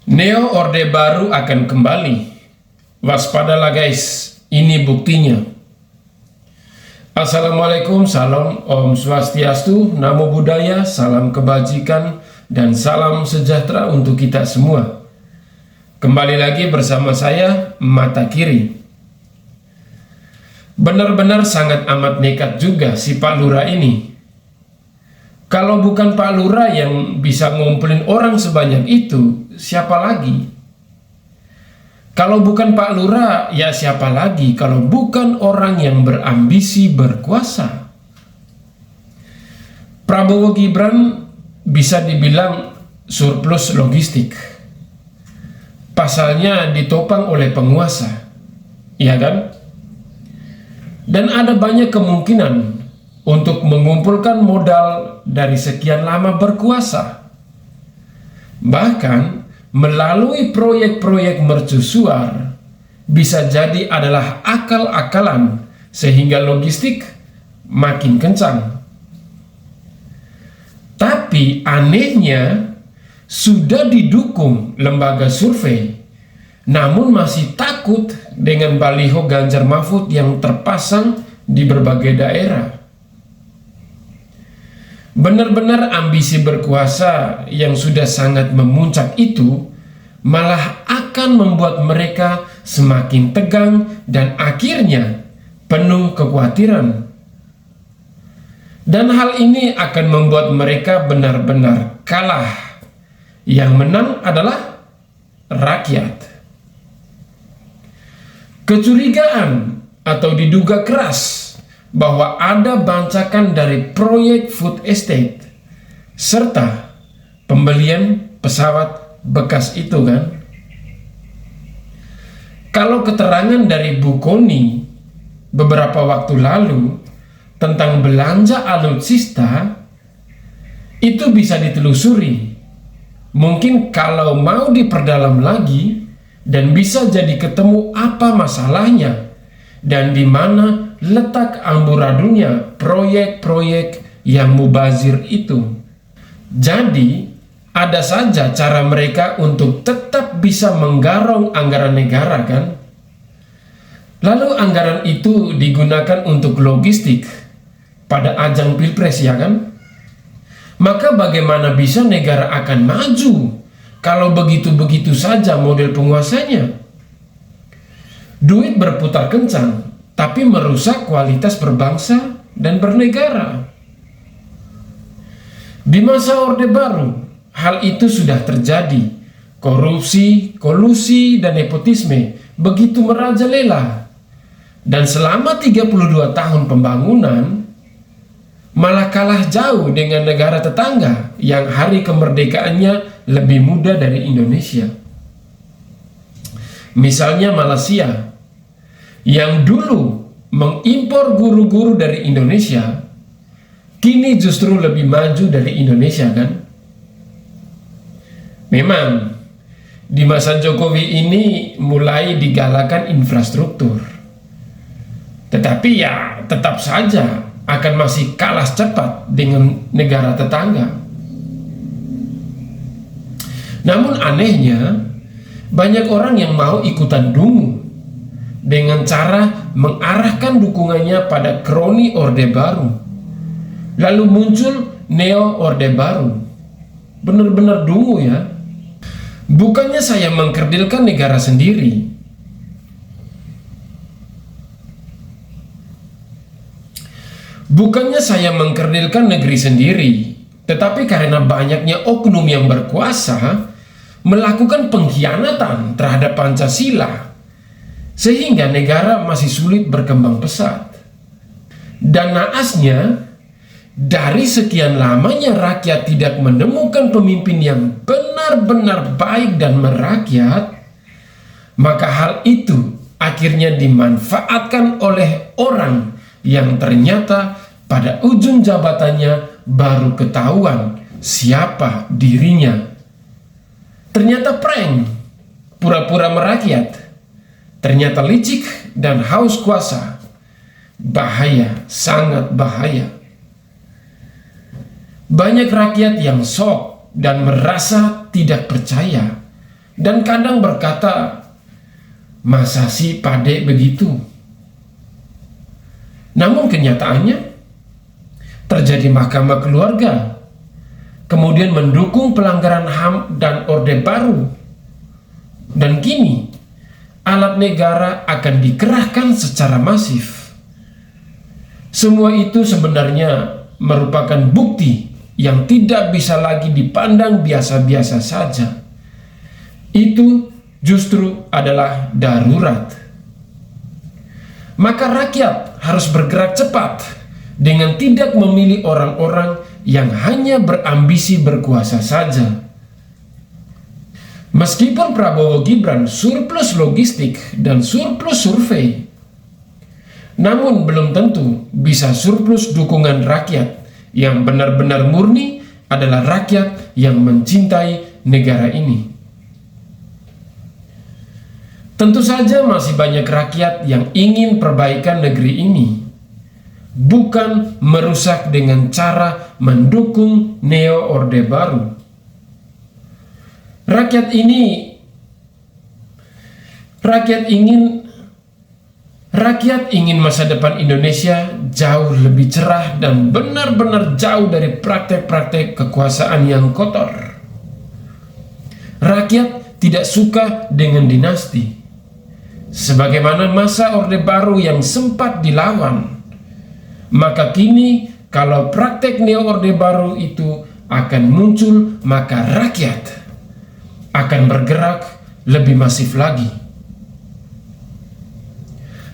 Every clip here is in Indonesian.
Neo Orde Baru akan kembali. Waspadalah guys, ini buktinya. Assalamualaikum, salam, Om Swastiastu, Namo Buddhaya, salam kebajikan, dan salam sejahtera untuk kita semua. Kembali lagi bersama saya, Mata Kiri. Benar-benar sangat amat nekat juga si Pak Lurah ini. Kalau bukan Pak Lurah yang bisa ngumpulin orang sebanyak itu, siapa lagi? Kalau bukan Pak Lurah, ya siapa lagi kalau bukan orang yang berambisi berkuasa? Prabowo Gibran bisa dibilang surplus logistik. Pasalnya ditopang oleh penguasa, iya kan? Dan ada banyak kemungkinan untuk mengumpulkan modal dari sekian lama berkuasa. Bahkan melalui proyek-proyek mercusuar bisa jadi adalah akal-akalan sehingga logistik makin kencang. Tapi anehnya sudah didukung lembaga survei, namun masih takut dengan baliho Ganjar Mahfud yang terpasang di berbagai daerah. Benar-benar ambisi berkuasa yang sudah sangat memuncak itu malah akan membuat mereka semakin tegang dan akhirnya penuh kekhawatiran. Dan hal ini akan membuat mereka benar-benar kalah. Yang menang adalah rakyat. Kecurigaan atau diduga keras bahwa ada bancakan dari proyek food estate serta pembelian pesawat bekas itu kan. Kalau keterangan dari Bu Kony beberapa waktu lalu tentang belanja alutsista itu bisa ditelusuri. Mungkin kalau mau diperdalam lagi dan bisa jadi ketemu apa masalahnya dan di mana letak amburadunya proyek-proyek yang mubazir itu. Jadi ada saja cara mereka untuk tetap bisa menggarong anggaran negara kan. Lalu anggaran itu digunakan untuk logistik pada ajang pilpres ya kan. Maka bagaimana bisa negara akan maju kalau begitu-begitu saja model penguasanya? Duit berputar kencang, tapi merusak kualitas berbangsa dan bernegara. Di masa Orde Baru, hal itu sudah terjadi. Korupsi, kolusi, dan nepotisme begitu merajalela. Dan selama 32 tahun pembangunan, malah kalah jauh dengan negara tetangga yang hari kemerdekaannya lebih muda dari Indonesia. Misalnya Malaysia, yang dulu mengimpor guru-guru dari Indonesia, kini justru lebih maju dari Indonesia kan? Memang, di masa Jokowi ini mulai digalakan infrastruktur. Tetapi ya tetap saja akan masih kalah cepat dengan negara tetangga. Namun anehnya, banyak orang yang mau ikutan dungu dengan cara mengarahkan dukungannya pada kroni Orde Baru. Lalu muncul Neo Orde Baru. Benar-benar dungu ya. Bukannya saya mengkerdilkan negara sendiri. Bukannya saya mengkerdilkan negeri sendiri, tetapi karena banyaknya oknum yang berkuasa melakukan pengkhianatan terhadap Pancasila, sehingga negara masih sulit berkembang pesat. Dan naasnya, dari sekian lamanya rakyat tidak menemukan pemimpin yang benar-benar baik dan merakyat, maka hal itu akhirnya dimanfaatkan oleh orang yang ternyata pada ujung jabatannya baru ketahuan siapa dirinya. Ternyata prank, pura-pura merakyat, ternyata licik dan haus kuasa. Bahaya, sangat bahaya. Banyak rakyat yang shock dan merasa tidak percaya dan kadang berkata, masa sih Pade begitu? Namun kenyataannya, terjadi mahkamah keluarga, kemudian mendukung pelanggaran HAM dan Orde Baru, dan kini alat negara akan dikerahkan secara masif. Semua itu sebenarnya merupakan bukti yang tidak bisa lagi dipandang biasa-biasa saja. Itu justru adalah darurat. Maka rakyat harus bergerak cepat dengan tidak memilih orang-orang yang hanya berambisi berkuasa saja. Meskipun Prabowo Gibran surplus logistik dan surplus survei, namun belum tentu bisa surplus dukungan rakyat yang benar-benar murni adalah rakyat yang mencintai negara ini. Tentu saja masih banyak rakyat yang ingin perbaikan negeri ini, bukan merusak dengan cara mendukung Neo Orde Baru. Rakyat ingin masa depan Indonesia jauh lebih cerah dan benar-benar jauh dari praktek-praktek kekuasaan yang kotor. Rakyat tidak suka dengan dinasti, sebagaimana masa Orde Baru yang sempat dilawan. Maka kini kalau praktek Neo Orde Baru itu akan muncul, maka rakyat akan bergerak lebih masif lagi.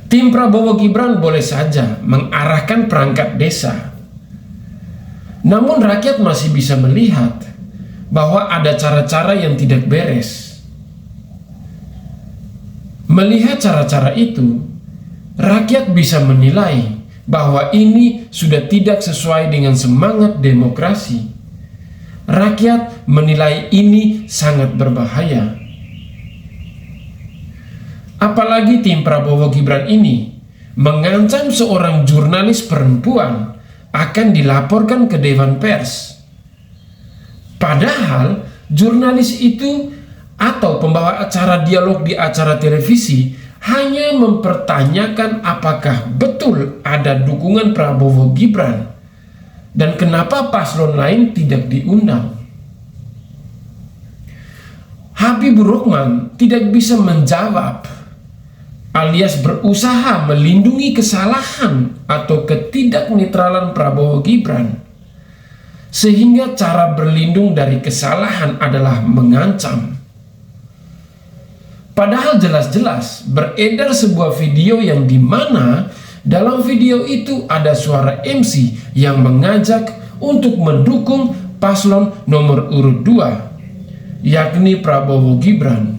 Tim Prabowo Gibran boleh saja mengarahkan perangkat desa, namun rakyat masih bisa melihat bahwa ada cara-cara yang tidak beres. Melihat cara-cara itu, rakyat bisa menilai bahwa ini sudah tidak sesuai dengan semangat demokrasi. Rakyat menilai ini sangat berbahaya. Apalagi tim Prabowo Gibran ini mengancam seorang jurnalis perempuan akan dilaporkan ke Dewan Pers. Padahal jurnalis itu atau pembawa acara dialog di acara televisi hanya mempertanyakan apakah betul ada dukungan Prabowo Gibran dan kenapa paslon lain tidak diundang. Habibur Rahman tidak bisa menjawab alias berusaha melindungi kesalahan atau ketidaknetralan Prabowo Gibran, sehingga cara berlindung dari kesalahan adalah mengancam. Padahal jelas-jelas beredar sebuah video yang dimana dalam video itu ada suara MC yang mengajak untuk mendukung paslon nomor urut 2, yakni Prabowo Gibran.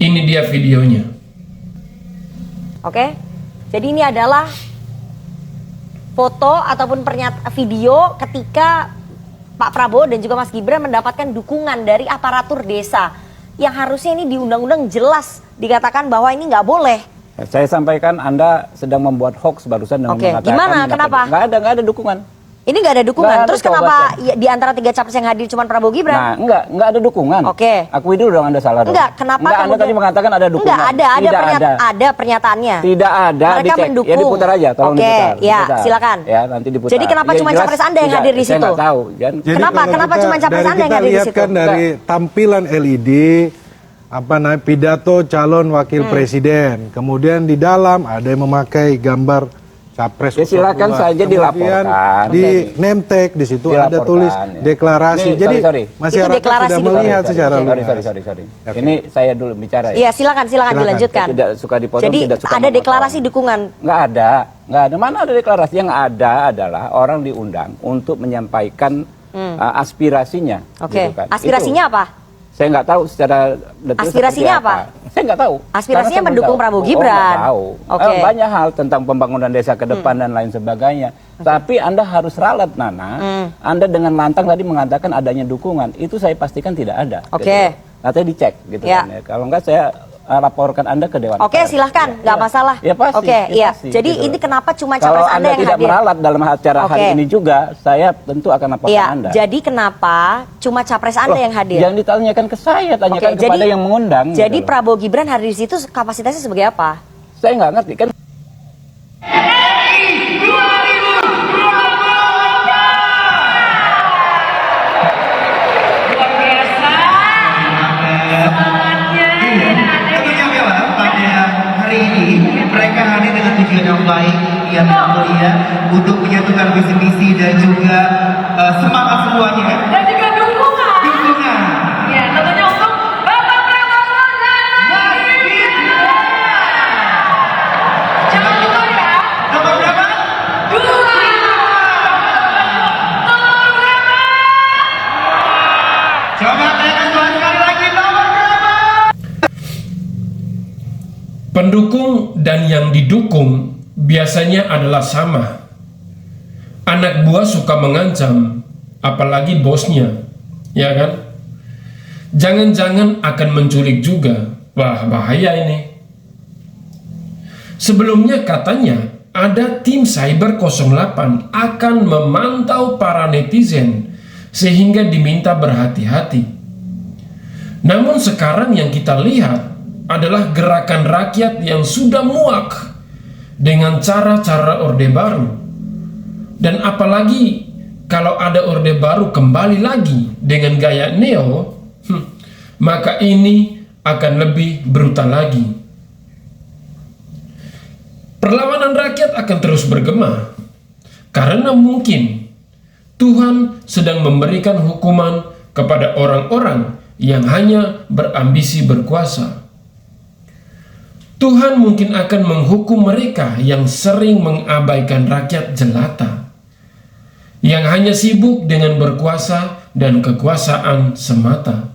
Ini dia videonya. Oke, jadi ini adalah foto ataupun video ketika Pak Prabowo dan juga Mas Gibran mendapatkan dukungan dari aparatur desa yang harusnya ini di undang-undang jelas dikatakan bahwa ini nggak boleh. Saya sampaikan Anda sedang membuat hoax barusan dengan mengatakan. Gimana? Kenapa? Nggak ada dukungan. Ini nggak ada dukungan. Terus kenapa di antara 3 capres yang hadir cuma Prabowo Gibran? Nah, nggak ada dukungan. Oke. Akui dulu dong Anda salah dong. Enggak, kenapa Anda tadi mengatakan ada dukungan. Enggak, ada pernyataannya. Tidak ada, mereka dicek. mendukung. Ya diputar aja, tolong diputar. Ya, silakan. Ya, nanti diputar. Jadi kenapa cuma capres Anda yang hadir di situ? Saya nggak tahu. Jadi kenapa cuma capres Anda yang hadir di situ? Kita lihat kan dari tampilan LED, pidato calon wakil presiden. Kemudian di dalam ada yang memakai gambar capres. Ya silakan saja dilaporkan. Di name tag di situ ada tulis deklarasi. Ini, jadi masyarakat sudah melihat secara luas. Sorry. Ini saya dulu bicara ya. Iya, silakan dilanjutkan. Saya tidak suka dipotong, jadi tidak suka ada deklarasi dukungan. Nggak ada. Mana ada deklarasi. Yang ada adalah orang diundang untuk menyampaikan aspirasinya. Oke. Gitu kan. Aspirasinya apa? Saya nggak tahu secara detail. Aspirasinya apa? Saya nggak tahu. Aspirasinya mendukung Prabowo Gibran. Nggak tahu. Oke. Banyak hal tentang pembangunan desa ke depan dan lain sebagainya. Tapi Anda harus ralat, Nana. Anda dengan lantang tadi mengatakan adanya dukungan. Itu saya pastikan tidak ada. Oke. Gitu. Nanti dicek gitu Ya. kan ya. Kalau nggak saya laporkan Anda ke Dewan Oke, Pers. silahkan, nggak masalah. Ya pasti. Oke, ya iya. pasti, Jadi gitu ini loh. kenapa cuma Kalau capres Anda Anda yang tidak hadir? meralat dalam acara hari Oke. ini juga, saya tentu akan laporkan Iya, Anda. jadi kenapa cuma capres Anda Loh, yang hadir? Jangan ditanyakan ke saya, tanyakan Oke, kepada yang mengundang. Jadi gitu loh. Prabowo Gibran hadir di situ kapasitasnya sebagai apa? Saya nggak ngerti kan. Tentunya memang pada hari ini mereka hadir dengan tujuan yang baik yang mulia untuk menyatukan visi misi dan juga semangat semuanya Dan juga dukungan. dukungan. Ya, tentunya untuk Bapak Prabowo dan Jangan lupa ya, Nomor berapa? dua. Coba tekan sekali lagi nomor berapa? Pendukung dan yang didukung biasanya adalah sama. Anak buah suka mengancam, apalagi bosnya, ya kan? Jangan-jangan akan menculik juga. Wah, bahaya ini. Sebelumnya katanya ada tim Cyber 08 akan memantau para netizen sehingga diminta berhati-hati. Namun sekarang yang kita lihat adalah gerakan rakyat yang sudah muak dengan cara-cara Orde Baru. Dan apalagi kalau ada Orde Baru kembali lagi dengan gaya neo, maka ini akan lebih brutal lagi. Perlawanan rakyat akan terus bergema karena mungkin Tuhan sedang memberikan hukuman kepada orang-orang yang hanya berambisi berkuasa. Tuhan mungkin akan menghukum mereka yang sering mengabaikan rakyat jelata, yang hanya sibuk dengan berkuasa dan kekuasaan semata.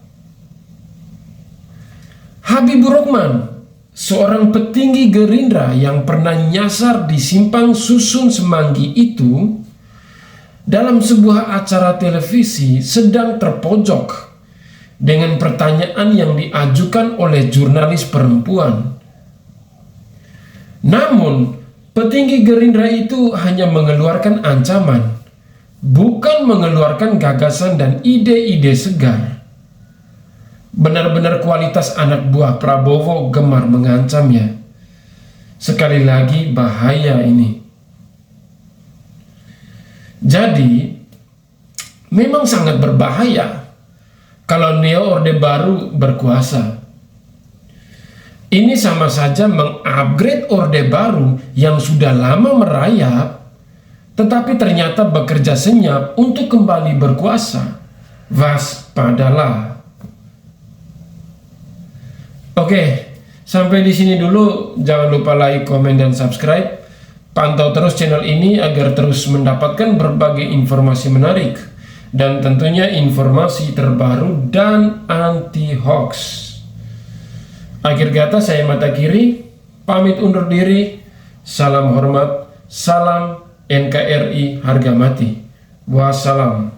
Habibur Rahman, seorang petinggi Gerindra yang pernah nyasar di Simpang Susun Semanggi itu, dalam sebuah acara televisi sedang terpojok dengan pertanyaan yang diajukan oleh jurnalis perempuan. Namun, petinggi Gerindra itu hanya mengeluarkan ancaman, bukan mengeluarkan gagasan dan ide-ide segar. Benar-benar kualitas anak buah Prabowo gemar mengancamnya. Sekali lagi bahaya ini. Jadi, memang sangat berbahaya kalau Neo Orde Baru berkuasa. Ini sama saja mengupgrade Orde Baru yang sudah lama merayap, tetapi ternyata bekerja senyap untuk kembali berkuasa. Waspadalah. Oke, sampai di sini dulu. Jangan lupa like, komen, dan subscribe. Pantau terus channel ini agar terus mendapatkan berbagai informasi menarik dan tentunya informasi terbaru dan anti hoax. Akhir kata, saya Mata Kiri pamit undur diri. Salam hormat, salam NKRI harga mati. Wassalam.